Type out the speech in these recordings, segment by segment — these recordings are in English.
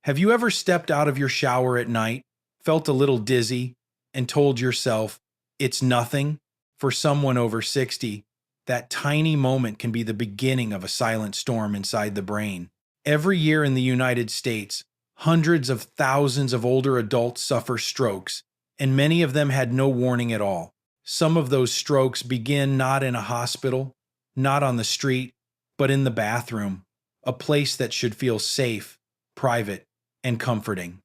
Have you ever stepped out of your shower at night, felt a little dizzy, and told yourself, it's nothing? For someone over 60, that tiny moment can be the beginning of a silent storm inside the brain. Every year in the United States, hundreds of thousands of older adults suffer strokes, and many of them had no warning at all. Some of those strokes begin not in a hospital, not on the street, but in the bathroom, a place that should feel safe, private, and comforting.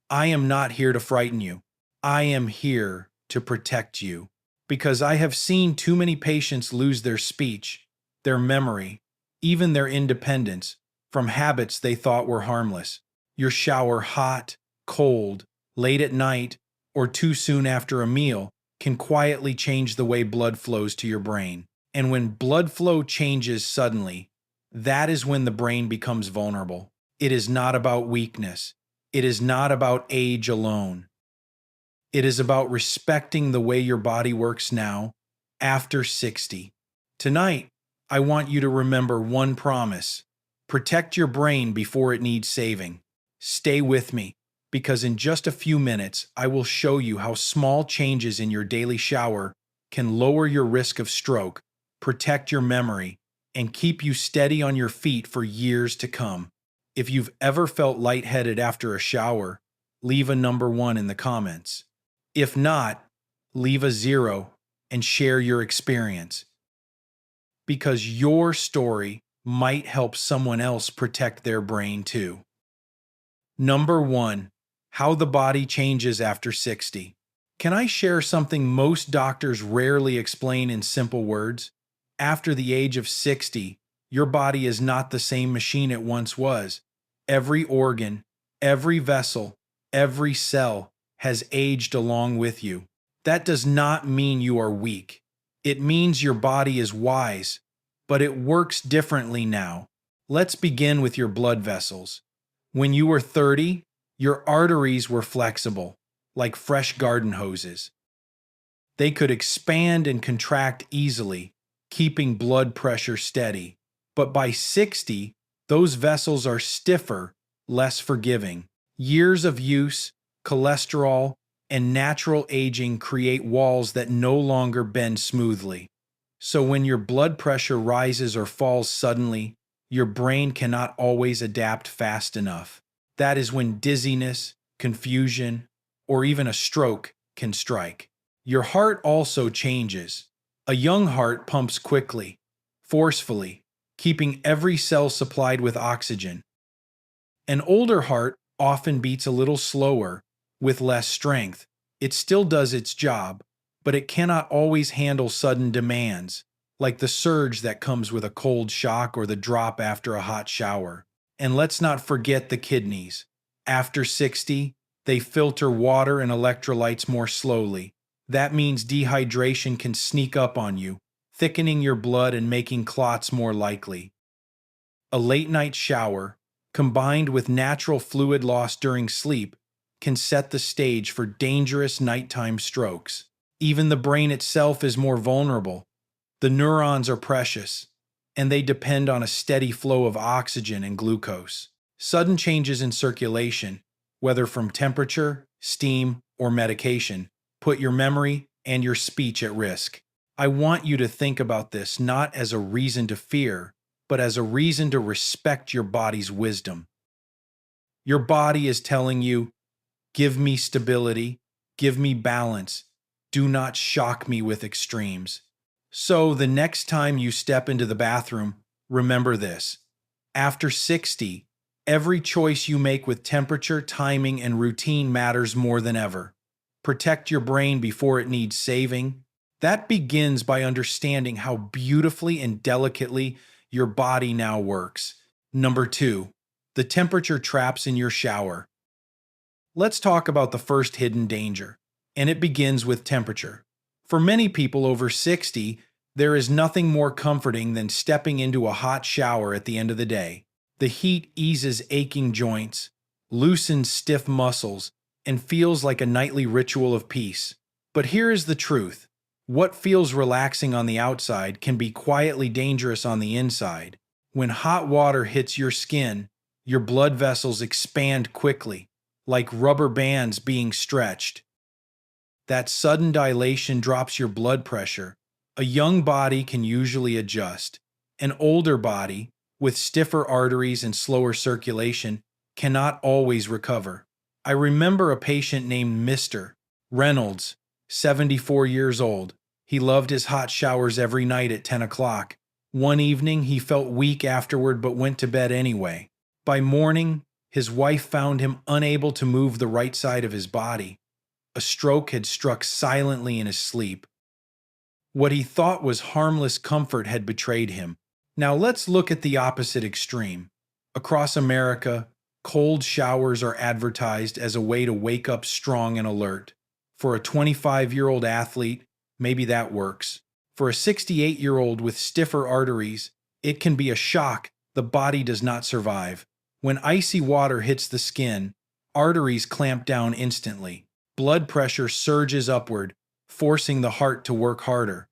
I am not here to frighten you. I am here to protect you, because I have seen too many patients lose their speech, their memory, even their independence from habits they thought were harmless. Your shower hot, cold, late at night, or too soon after a meal can quietly change the way blood flows to your brain. And when blood flow changes suddenly, that is when the brain becomes vulnerable. It is not about weakness. It is not about age alone. It is about respecting the way your body works now, after 60. Tonight, I want you to remember one promise. Protect your brain before it needs saving. Stay with me, because in just a few minutes, I will show you how small changes in your daily shower can lower your risk of stroke, protect your memory, and keep you steady on your feet for years to come. If you've ever felt lightheaded after a shower, leave a number 1 in the comments. If not, leave a 0 and share your experience. Because your story might help someone else protect their brain too. Number 1, how the body changes after 60. Can I share something most doctors rarely explain in simple words? After the age of 60, your body is not the same machine it once was. Every organ, every vessel, every cell has aged along with you. That does not mean you are weak. It means your body is wise, but it works differently now. Let's begin with your blood vessels. When you were 30, your arteries were flexible, like fresh garden hoses. They could expand and contract easily, keeping blood pressure steady. But by 60, those vessels are stiffer, less forgiving. Years of use, cholesterol, and natural aging create walls that no longer bend smoothly. So when your blood pressure rises or falls suddenly, your brain cannot always adapt fast enough. That is when dizziness, confusion, or even a stroke can strike. Your heart also changes. A young heart pumps quickly, forcefully, keeping every cell supplied with oxygen. An older heart often beats a little slower, with less strength. It still does its job, but it cannot always handle sudden demands, like the surge that comes with a cold shock or the drop after a hot shower. And let's not forget the kidneys. After 60, they filter water and electrolytes more slowly. That means dehydration can sneak up on you, thickening your blood and making clots more likely. A late-night shower, combined with natural fluid loss during sleep, can set the stage for dangerous nighttime strokes. Even the brain itself is more vulnerable. The neurons are precious, and they depend on a steady flow of oxygen and glucose. Sudden changes in circulation, whether from temperature, steam, or medication, put your memory and your speech at risk. I want you to think about this not as a reason to fear, but as a reason to respect your body's wisdom. Your body is telling you, give me stability, give me balance, do not shock me with extremes. So the next time you step into the bathroom, remember this. After 60, every choice you make with temperature, timing, and routine matters more than ever. Protect your brain before it needs saving. That begins by understanding how beautifully and delicately your body now works. Number 2, the temperature traps in your shower. Let's talk about the first hidden danger, and it begins with temperature. For many people over 60, there is nothing more comforting than stepping into a hot shower at the end of the day. The heat eases aching joints, loosens stiff muscles, and feels like a nightly ritual of peace. But here is the truth. What feels relaxing on the outside can be quietly dangerous on the inside. When hot water hits your skin, Your blood vessels expand quickly, like rubber bands being stretched. That sudden dilation drops your blood pressure. A young body can usually adjust. An older body, with stiffer arteries and slower circulation, cannot always recover. I remember a patient named Mr. Reynolds, 74 years old. He loved his hot showers every night at 10 o'clock. One evening, he felt weak afterward but went to bed anyway. By morning, his wife found him unable to move the right side of his body. A stroke had struck silently in his sleep. What he thought was harmless comfort had betrayed him. Now let's look at the opposite extreme. Across America, cold showers are advertised as a way to wake up strong and alert. For a 25-year-old athlete, maybe that works. For a 68-year-old with stiffer arteries, it can be a shock the body does not survive. When icy water hits the skin, arteries clamp down instantly. Blood pressure surges upward, forcing the heart to work harder.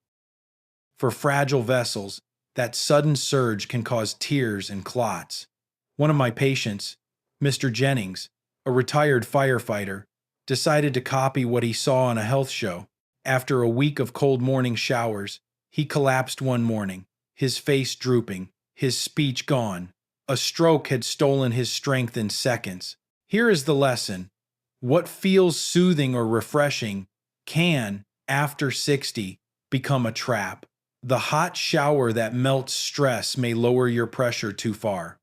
For fragile vessels, that sudden surge can cause tears and clots. One of my patients, Mr. Jennings, a retired firefighter, decided to copy what he saw on a health show. After a week of cold morning showers, he collapsed one morning, his face drooping, his speech gone. A stroke had stolen his strength in seconds. Here is the lesson. What feels soothing or refreshing can, after 60, become a trap. The hot shower that melts stress may lower your pressure too far.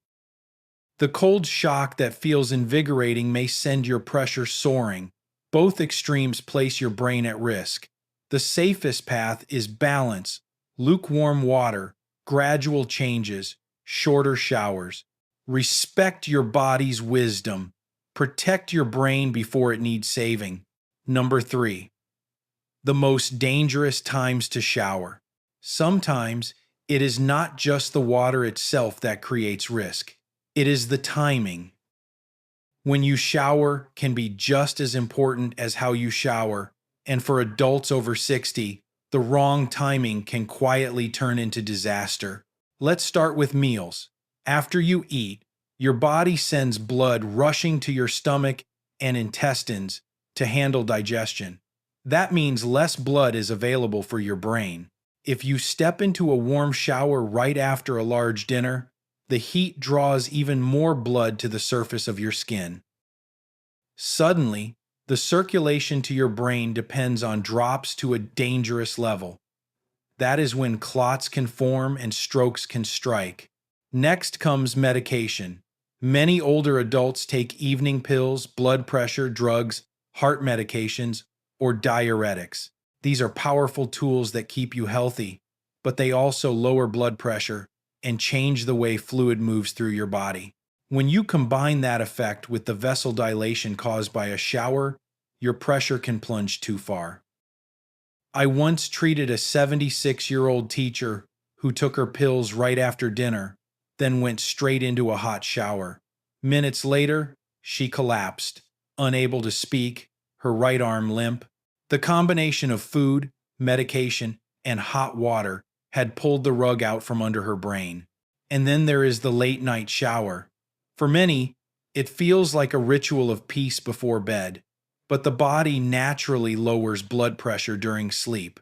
The cold shock that feels invigorating may send your pressure soaring. Both extremes place your brain at risk. The safest path is balance, lukewarm water, gradual changes, shorter showers. Respect your body's wisdom. Protect your brain before it needs saving. Number 3. The most dangerous times to shower. Sometimes it is not just the water itself that creates risk. It is the timing. When you shower can be just as important as how you shower, and for adults over 60, the wrong timing can quietly turn into disaster. Let's start with meals. After you eat, your body sends blood rushing to your stomach and intestines to handle digestion. That means less blood is available for your brain. If you step into a warm shower right after a large dinner, the heat draws even more blood to the surface of your skin. Suddenly, the circulation to your brain depends on drops to a dangerous level. That is when clots can form and strokes can strike. Next comes medication. Many older adults take evening pills, blood pressure drugs, heart medications, or diuretics. These are powerful tools that keep you healthy, but they also lower blood pressure and change the way fluid moves through your body. When you combine that effect with the vessel dilation caused by a shower, your pressure can plunge too far. I once treated a 76-year-old teacher who took her pills right after dinner, then went straight into a hot shower. Minutes later, she collapsed, unable to speak, her right arm limp. The combination of food, medication, and hot water had pulled the rug out from under her brain. And then there is the late-night shower. For many, it feels like a ritual of peace before bed, but the body naturally lowers blood pressure during sleep.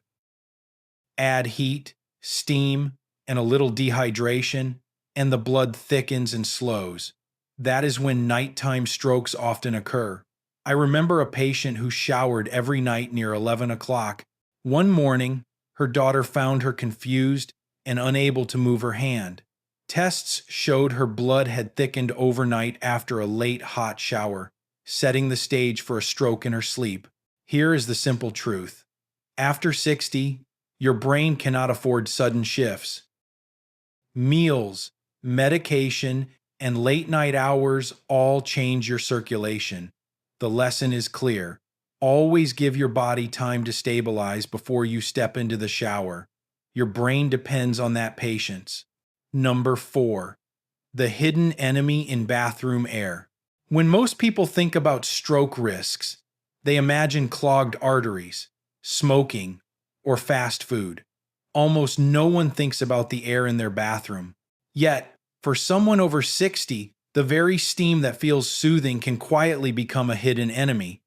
Add heat, steam, and a little dehydration, and the blood thickens and slows. That is when nighttime strokes often occur. I remember a patient who showered every night near 11 o'clock. One morning, her daughter found her confused and unable to move her hand. Tests showed her blood had thickened overnight after a late hot shower, setting the stage for a stroke in her sleep. Here is the simple truth. After 60, your brain cannot afford sudden shifts. Meals, medication, and late-night hours all change your circulation. The lesson is clear. Always give your body time to stabilize before you step into the shower. Your brain depends on that patience. Number 4. The hidden enemy in bathroom air. When most people think about stroke risks, they imagine clogged arteries, smoking, or fast food. Almost no one thinks about the air in their bathroom. Yet, for someone over 60, The very steam that feels soothing can quietly become a hidden enemy.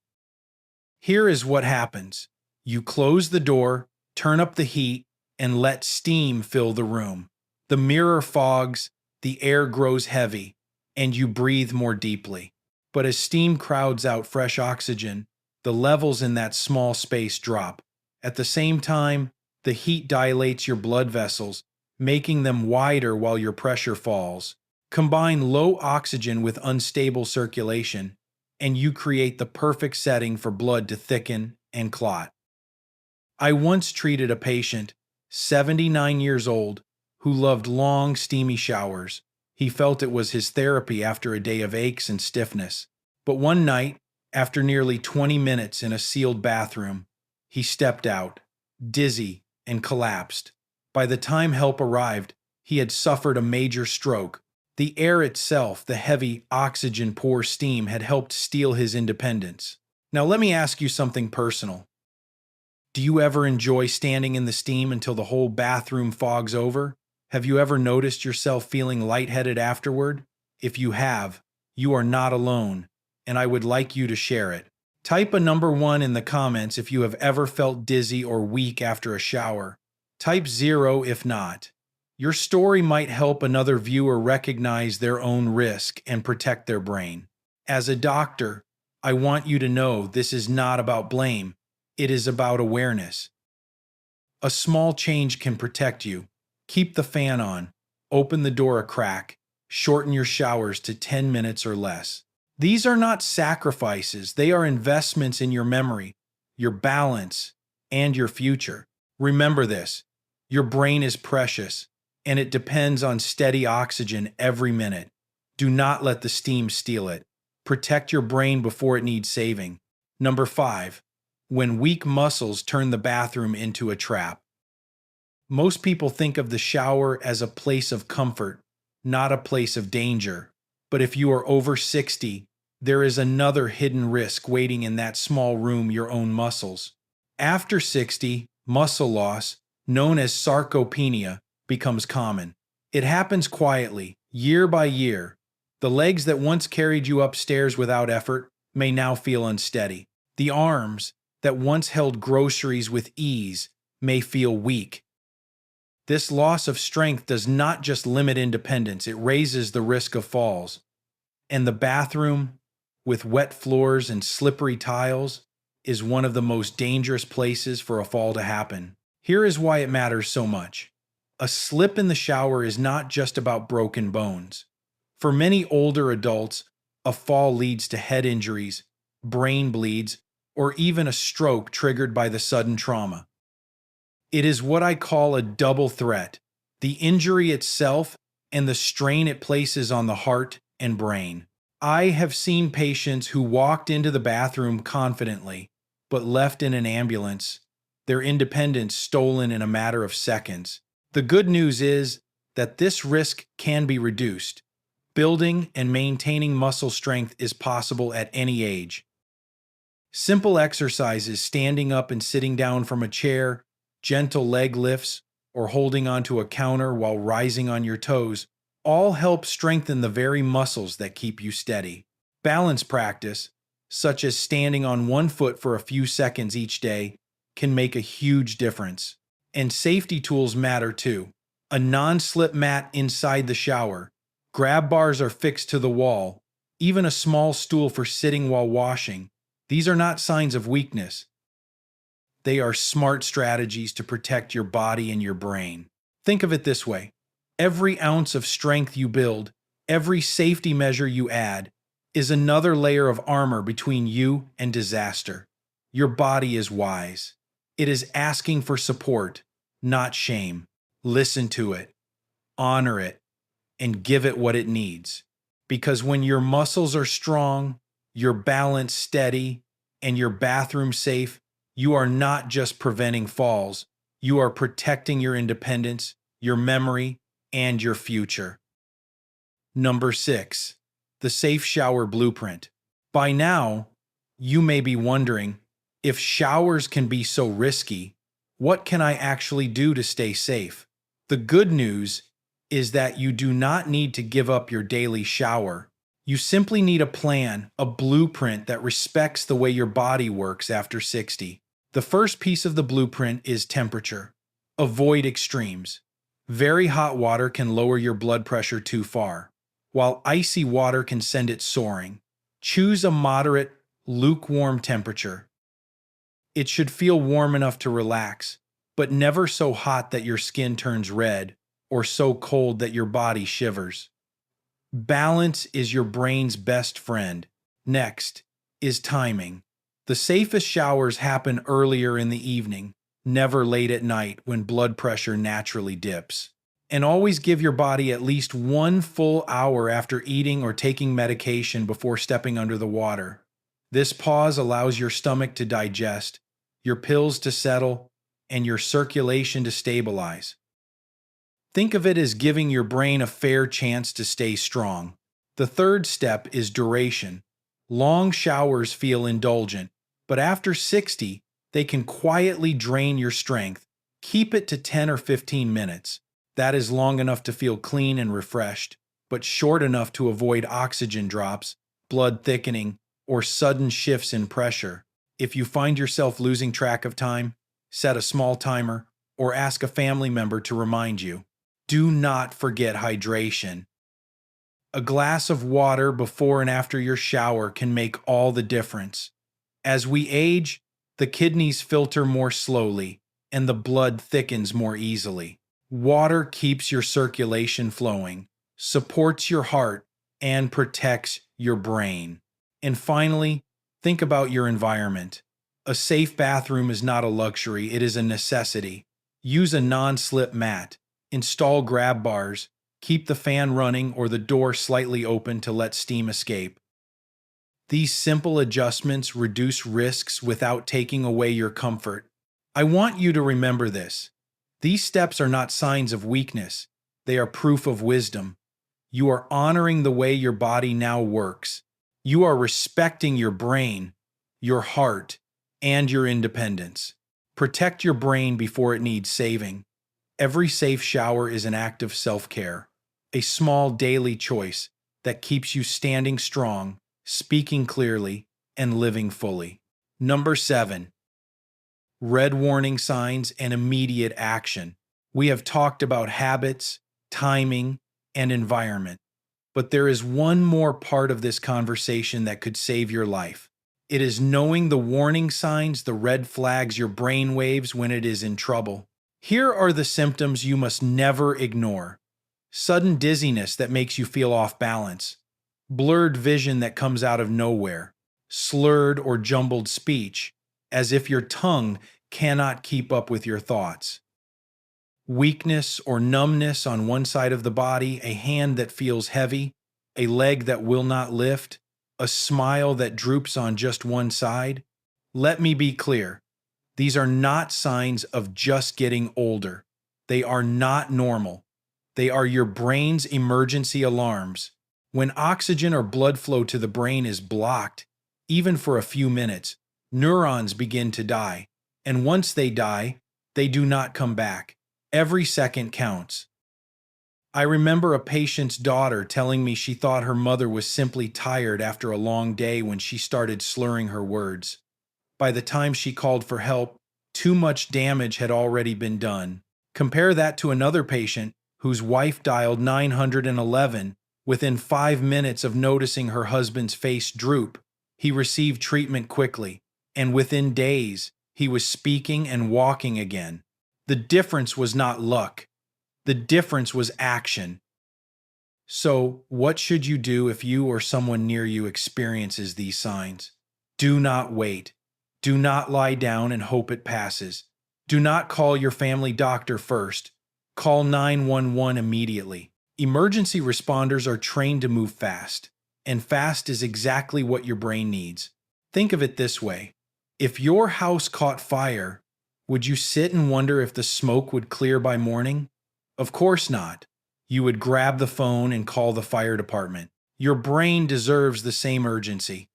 Here is what happens. You close the door, turn up the heat, and let steam fill the room. The mirror fogs, the air grows heavy, and you breathe more deeply. But as steam crowds out fresh oxygen, the levels in that small space drop. At the same time, the heat dilates your blood vessels, making them wider while your pressure falls. Combine low oxygen with unstable circulation, and you create the perfect setting for blood to thicken and clot. I once treated a patient, 79 years old, who loved long, steamy showers. He felt it was his therapy after a day of aches and stiffness. But one night, after nearly 20 minutes in a sealed bathroom, he stepped out, dizzy, and collapsed. By the time help arrived, he had suffered a major stroke. The air itself, the heavy, oxygen-poor steam, had helped steal his independence. Now let me ask you something personal. Do you ever enjoy standing in the steam until the whole bathroom fogs over? Have you ever noticed yourself feeling lightheaded afterward? If you have, you are not alone, and I would like you to share it. Type a number 1 in the comments if you have ever felt dizzy or weak after a shower. Type 0 if not. Your story might help another viewer recognize their own risk and protect their brain. As a doctor, I want you to know this is not about blame. It is about awareness. A small change can protect you. Keep the fan on, open the door a crack, shorten your showers to 10 minutes or less. These are not sacrifices, they are investments in your memory, your balance, and your future. Remember this, your brain is precious, and it depends on steady oxygen every minute. Do not let the steam steal it. Protect your brain before it needs saving. Number 5. When weak muscles turn the bathroom into a trap. Most people think of the shower as a place of comfort, not a place of danger. But if you are over 60, there is another hidden risk waiting in that small room, your own muscles. After 60, muscle loss, known as sarcopenia, becomes common. It happens quietly, year by year. The legs that once carried you upstairs without effort may now feel unsteady. The arms that once held groceries with ease may feel weak. This loss of strength does not just limit independence, it raises the risk of falls. And the bathroom, with wet floors and slippery tiles, is one of the most dangerous places for a fall to happen. Here is why it matters so much. A slip in the shower is not just about broken bones. For many older adults, a fall leads to head injuries, brain bleeds, or even a stroke triggered by the sudden trauma. It is what I call a double threat, the injury itself and the strain it places on the heart and brain. I have seen patients who walked into the bathroom confidently, but left in an ambulance, their independence stolen in a matter of seconds. The good news is that this risk can be reduced. Building and maintaining muscle strength is possible at any age. Simple exercises, standing up and sitting down from a chair, gentle leg lifts, or holding onto a counter while rising on your toes, all help strengthen the very muscles that keep you steady. Balance practice, such as standing on one foot for a few seconds each day, can make a huge difference. And safety tools matter too. A non-slip mat inside the shower, grab bars are fixed to the wall, even a small stool for sitting while washing. These are not signs of weakness. They are smart strategies to protect your body and your brain. Think of it this way. Every ounce of strength you build, every safety measure you add, is another layer of armor between you and disaster. Your body is wise. It is asking for support, not shame. Listen to it, honor it, and give it what it needs. Because when your muscles are strong, your balance steady, and your bathroom safe, you are not just preventing falls, you are protecting your independence, your memory, and your future. Number 6. The Safe Shower Blueprint. By now, you may be wondering, if showers can be so risky, what can I actually do to stay safe? The good news is that you do not need to give up your daily shower You simply need a plan, a blueprint that respects the way your body works after 60. The first piece of the blueprint is temperature. Avoid extremes. Very hot water can lower your blood pressure too far, while icy water can send it soaring. Choose a moderate, lukewarm temperature. It should feel warm enough to relax, but never so hot that your skin turns red or so cold that your body shivers. Balance is your brain's best friend. Next is timing. The safest showers happen earlier in the evening, never late at night when blood pressure naturally dips. And always give your body at least 1 full hour after eating or taking medication before stepping under the water. This pause allows your stomach to digest, your pills to settle, and your circulation to stabilize. Think of it as giving your brain a fair chance to stay strong. The third step is duration. Long showers feel indulgent, but after 60, they can quietly drain your strength. Keep it to 10 or 15 minutes. That is long enough to feel clean and refreshed, but short enough to avoid oxygen drops, blood thickening, or sudden shifts in pressure. If you find yourself losing track of time, set a small timer or ask a family member to remind you. Do not forget hydration. A glass of water before and after your shower can make all the difference. As we age, the kidneys filter more slowly and the blood thickens more easily. Water keeps your circulation flowing, supports your heart, and protects your brain. And finally, think about your environment. A safe bathroom is not a luxury, it is a necessity. Use a non-slip mat. Install grab bars, keep the fan running or the door slightly open to let steam escape. These simple adjustments reduce risks without taking away your comfort. I want you to remember this. These steps are not signs of weakness, they are proof of wisdom. You are honoring the way your body now works. You are respecting your brain, your heart, and your independence. Protect your brain before it needs saving. Every safe shower is an act of self-care, a small daily choice that keeps you standing strong, speaking clearly, and living fully. Number 7. Red warning signs and immediate action. We have talked about habits, timing, and environment, but there is one more part of this conversation that could save your life. It is knowing the warning signs, the red flags your brain waves when it is in trouble. Here are the symptoms you must never ignore. Sudden dizziness that makes you feel off balance. Blurred vision that comes out of nowhere. Slurred or jumbled speech, as if your tongue cannot keep up with your thoughts. Weakness or numbness on one side of the body, a hand that feels heavy, a leg that will not lift, a smile that droops on just one side. Let me be clear. These are not signs of just getting older. They are not normal. They are your brain's emergency alarms. When oxygen or blood flow to the brain is blocked, even for a few minutes, neurons begin to die. And once they die, they do not come back. Every second counts. I remember a patient's daughter telling me she thought her mother was simply tired after a long day when she started slurring her words. By the time she called for help, too much damage had already been done. Compare that to another patient whose wife dialed 911 within 5 minutes of noticing her husband's face droop. He received treatment quickly, and within days, he was speaking and walking again. The difference was not luck. The difference was action. So, what should you do if you or someone near you experiences these signs? Do not wait. Do not lie down and hope it passes. Do not call your family doctor first. Call 911 immediately. Emergency responders are trained to move fast, and fast is exactly what your brain needs. Think of it this way. If your house caught fire, would you sit and wonder if the smoke would clear by morning? Of course not. You would grab the phone and call the fire department. Your brain deserves the same urgency.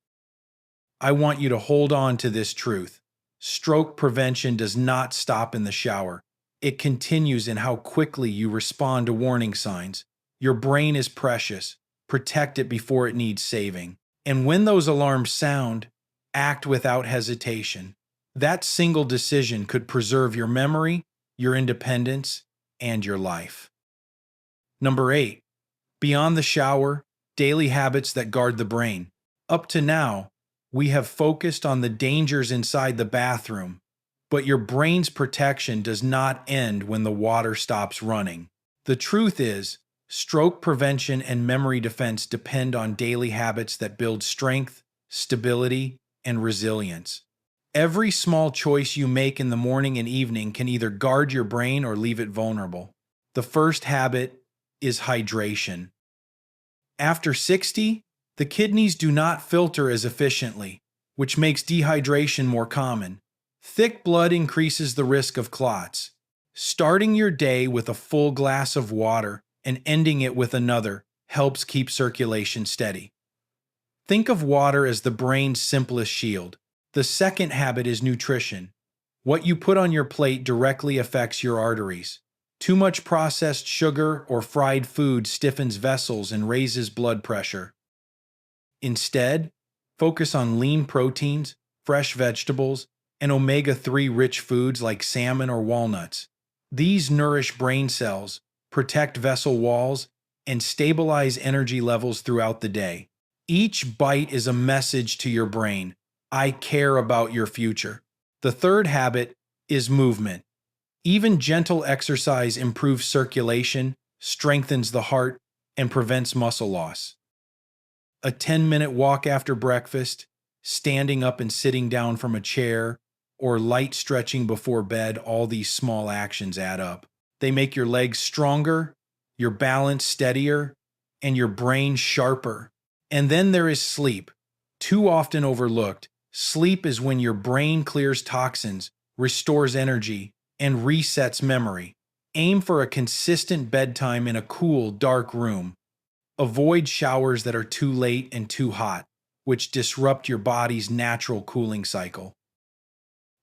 I want you to hold on to this truth. Stroke prevention does not stop in the shower. It continues in how quickly you respond to warning signs. Your brain is precious. protect it before it needs saving. And when those alarms sound, act without hesitation. That single decision could preserve your memory, your independence, and your life. Number 8. Beyond the shower, daily habits that guard the brain. Up to now, we have focused on the dangers inside the bathroom, but your brain's protection does not end when the water stops running. The truth is, stroke prevention and memory defense depend on daily habits that build strength, stability, and resilience. Every small choice you make in the morning and evening can either guard your brain or leave it vulnerable. The first habit is hydration. After 60, the kidneys do not filter as efficiently, which makes dehydration more common. Thick blood increases the risk of clots. Starting your day with a full glass of water and ending it with another helps keep circulation steady. Think of water as the brain's simplest shield. The second habit is nutrition. What you put on your plate directly affects your arteries. Too much processed sugar or fried food stiffens vessels and raises blood pressure. Instead, focus on lean proteins, fresh vegetables, and omega-3 rich foods like salmon or walnuts. These nourish brain cells, protect vessel walls, and stabilize energy levels throughout the day. Each bite is a message to your brain. I care about your future. The third habit is movement. Even gentle exercise improves circulation, strengthens the heart, and prevents muscle loss. A 10-minute walk after breakfast, standing up and sitting down from a chair, or light stretching before bed, all these small actions add up. They make your legs stronger, your balance steadier, and your brain sharper. And then there is sleep. Too often overlooked, sleep is when your brain clears toxins, restores energy, and resets memory. Aim for a consistent bedtime in a cool, dark room. Avoid showers that are too late and too hot, which disrupt your body's natural cooling cycle.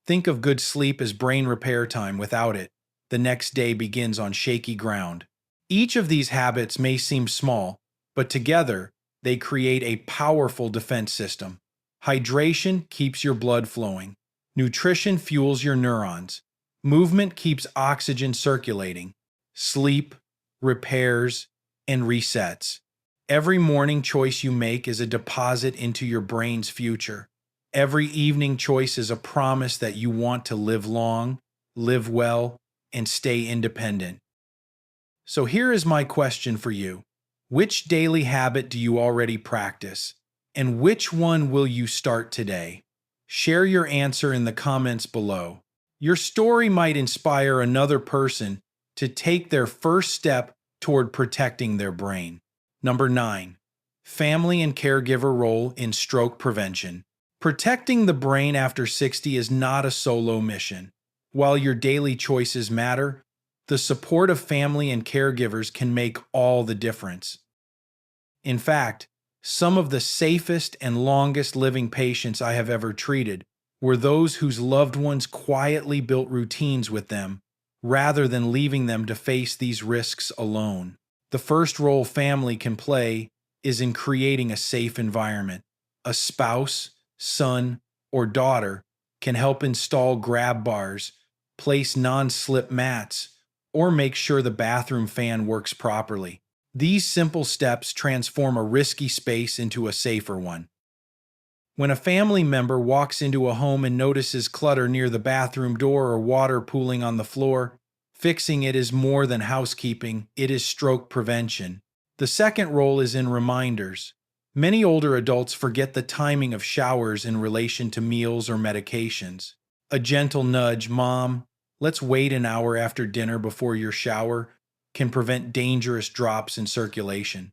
Think of good sleep as brain repair time. Without it, the next day begins on shaky ground. Each of these habits may seem small, but together, they create a powerful defense system. Hydration keeps your blood flowing. Nutrition fuels your neurons. Movement keeps oxygen circulating. Sleep repairs and resets. Every morning choice you make is a deposit into your brain's future. Every evening choice is a promise that you want to live long, live well, and stay independent. So here is my question for you. Which daily habit do you already practice? And which one will you start today? Share your answer in the comments below. Your story might inspire another person to take their first step toward protecting their brain. Number 9. Family and caregiver role in stroke prevention. Protecting the brain after 60 is not a solo mission. While your daily choices matter, the support of family and caregivers can make all the difference. In fact, some of the safest and longest living patients I have ever treated were those whose loved ones quietly built routines with them, rather than leaving them to face these risks alone. The first role family can play is in creating a safe environment. A spouse, son, or daughter can help install grab bars, place non-slip mats, or make sure the bathroom fan works properly. These simple steps transform a risky space into a safer one. When a family member walks into a home and notices clutter near the bathroom door or water pooling on the floor, fixing it is more than housekeeping, it is stroke prevention. The second role is in reminders. Many older adults forget the timing of showers in relation to meals or medications. A gentle nudge, "Mom, let's wait an hour after dinner before your shower," can prevent dangerous drops in circulation.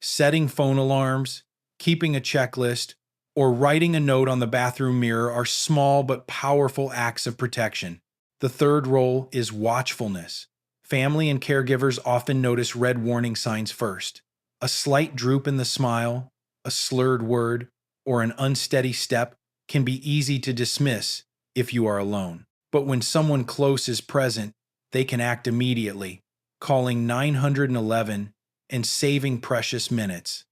Setting phone alarms, keeping a checklist, or writing a note on the bathroom mirror are small but powerful acts of protection. The third role is watchfulness. Family and caregivers often notice red warning signs first. A slight droop in the smile, a slurred word, or an unsteady step can be easy to dismiss if you are alone. But when someone close is present, they can act immediately, calling 911 and saving precious minutes.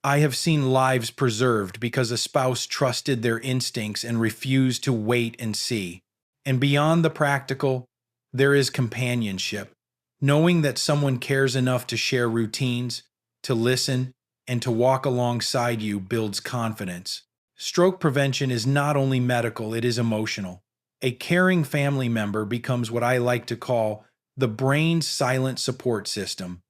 I have seen lives preserved because a spouse trusted their instincts and refused to wait and see. And beyond the practical, there is companionship. Knowing that someone cares enough to share routines, to listen, and to walk alongside you builds confidence. Stroke prevention is not only medical, it is emotional. A caring family member becomes what I like to call the brain's silent support system.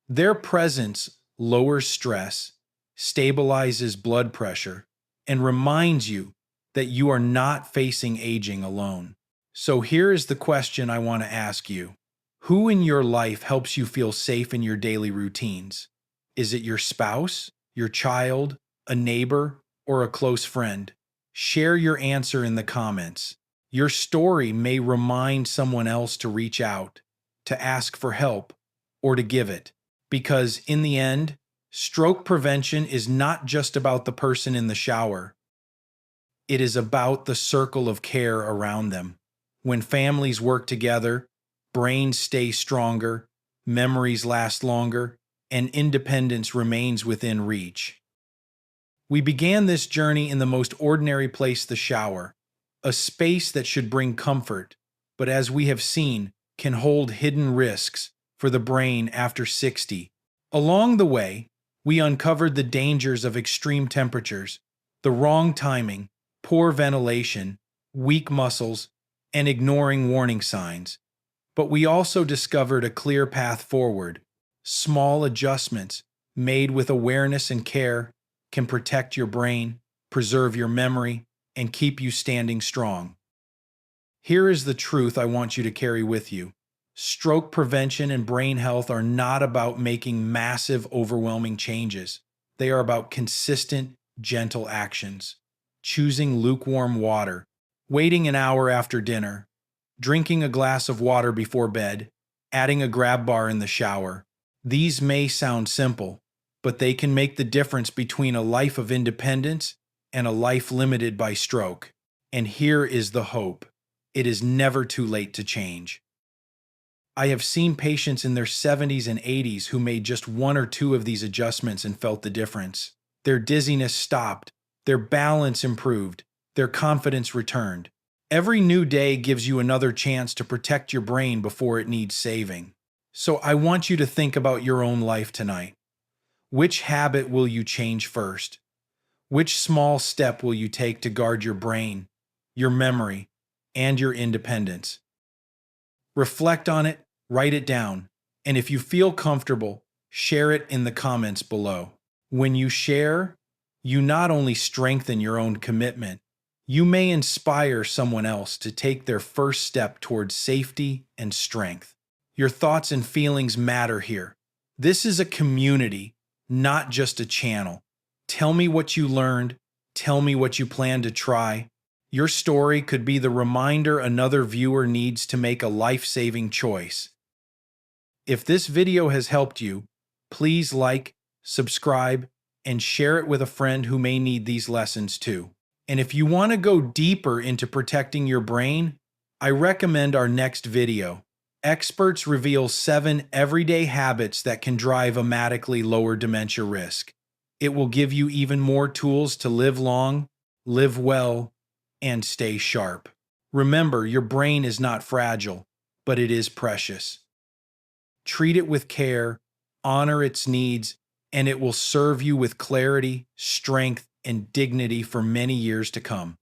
Their presence lowers stress, stabilizes blood pressure, and reminds you that you are not facing aging alone. So here is the question I want to ask you. Who in your life helps you feel safe in your daily routines? Is it your spouse, your child, a neighbor, or a close friend? Share your answer in the comments. Your story may remind someone else to reach out, to ask for help, or to give it. Because in the end, stroke prevention is not just about the person in the shower. It is about the circle of care around them. When families work together, brains stay stronger, memories last longer, and independence remains within reach. We began this journey in the most ordinary place, the shower, a space that should bring comfort, but as we have seen, can hold hidden risks for the brain after 60. Along the way, we uncovered the dangers of extreme temperatures, the wrong timing, poor ventilation, weak muscles, and ignoring warning signs. But we also discovered a clear path forward. Small adjustments made with awareness and care can protect your brain, preserve your memory, and keep you standing strong. Here is the truth I want you to carry with you. Stroke prevention and brain health are not about making massive, overwhelming changes. They are about consistent, gentle actions. Choosing lukewarm water, waiting an hour after dinner, drinking a glass of water before bed, adding a grab bar in the shower. These may sound simple, but they can make the difference between a life of independence and a life limited by stroke. And here is the hope. It is never too late to change. I have seen patients in their 70s and 80s who made just one or two of these adjustments and felt the difference. Their dizziness stopped, their balance improved, their confidence returned. Every new day gives you another chance to protect your brain before it needs saving. So I want you to think about your own life tonight. Which habit will you change first? Which small step will you take to guard your brain, your memory, and your independence? Reflect on it, write it down, and if you feel comfortable, share it in the comments below. When you share, you not only strengthen your own commitment, you may inspire someone else to take their first step towards safety and strength. Your thoughts and feelings matter here. This is a community, not just a channel. Tell me what you learned. Tell me what you plan to try. Your story could be the reminder another viewer needs to make a life-saving choice. If this video has helped you, please like, subscribe, and share it with a friend who may need these lessons too. And if you want to go deeper into protecting your brain, I recommend our next video. Experts reveal 7 everyday habits that can dramatically lower dementia risk. It will give you even more tools to live long, live well, and stay sharp. Remember, your brain is not fragile, but it is precious. Treat it with care, honor its needs, and it will serve you with clarity, strength, and dignity for many years to come.